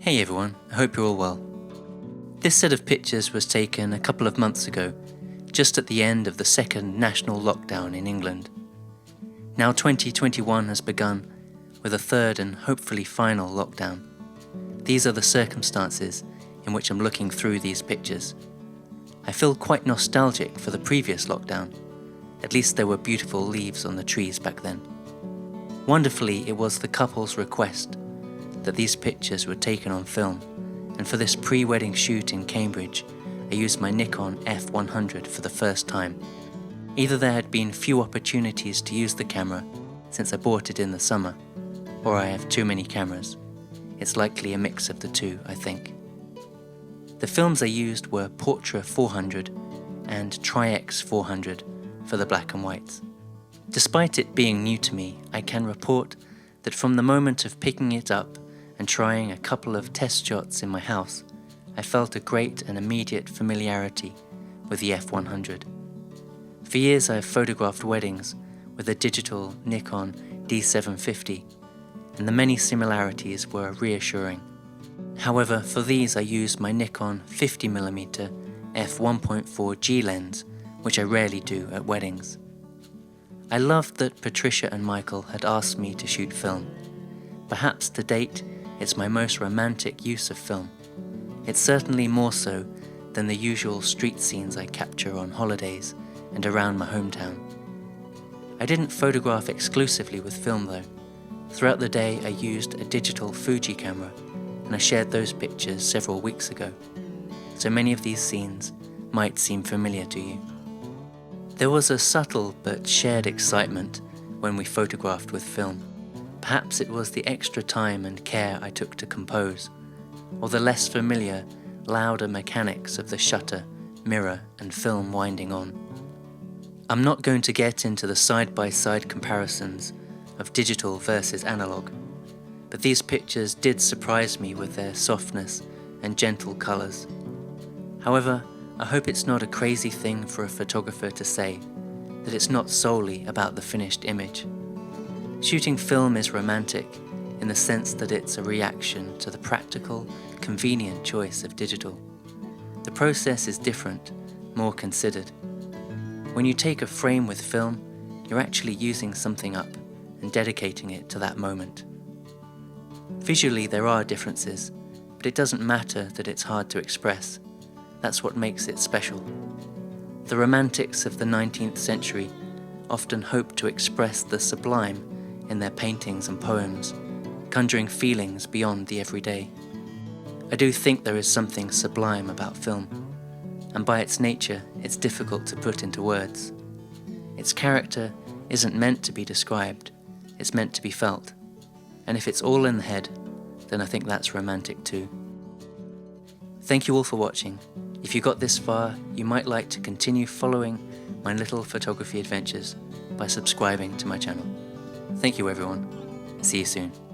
Hey everyone, I hope you're all well. This set of pictures was taken a couple of months ago, just at the end of the second national lockdown in England. Now 2021 has begun, with a third and hopefully final lockdown. These are the circumstances in which I'm looking through these pictures. I feel quite nostalgic for the previous lockdown. At least there were beautiful leaves on the trees back then. Wonderfully, it was the couple's request that these pictures were taken on film, and for this pre-wedding shoot in Cambridge, I used my Nikon F100 for the first time. Either there had been few opportunities to use the camera since I bought it in the summer, or I have too many cameras. It's likely a mix of the two, I think. The films I used were Portra 400 and Tri-X 400 for the black and whites. Despite it being new to me, I can report that from the moment of picking it up and trying a couple of test shots in my house, I felt a great and immediate familiarity with the F100. For years I have photographed weddings with a digital Nikon D750, and the many similarities were reassuring. However, for these I used my Nikon 50mm f1.4G lens, which I rarely do at weddings. I loved that Patricia and Michael had asked me to shoot film. Perhaps to date, it's my most romantic use of film. It's certainly more so than the usual street scenes I capture on holidays and around my hometown. I didn't photograph exclusively with film though. Throughout the day I used a digital Fuji camera, and I shared those pictures several weeks ago, so many of these scenes might seem familiar to you. There was a subtle but shared excitement when we photographed with film. Perhaps it was the extra time and care I took to compose, or the less familiar, louder mechanics of the shutter, mirror, and film winding on. I'm not going to get into the side-by-side comparisons of digital versus analog, but these pictures did surprise me with their softness and gentle colours. However, I hope it's not a crazy thing for a photographer to say that it's not solely about the finished image. Shooting film is romantic in the sense that it's a reaction to the practical, convenient choice of digital. The process is different, more considered. When you take a frame with film, you're actually using something up and dedicating it to that moment. Visually there are differences, but it doesn't matter that it's hard to express. That's what makes it special. The romantics of the 19th century often hoped to express the sublime in their paintings and poems, conjuring feelings beyond the everyday. I do think there is something sublime about film, and by its nature it's difficult to put into words. Its character isn't meant to be described, it's meant to be felt, and if it's all in the head, then I think that's romantic too. Thank you all for watching. If you got this far, you might like to continue following my little photography adventures by subscribing to my channel. Thank you everyone. See you soon.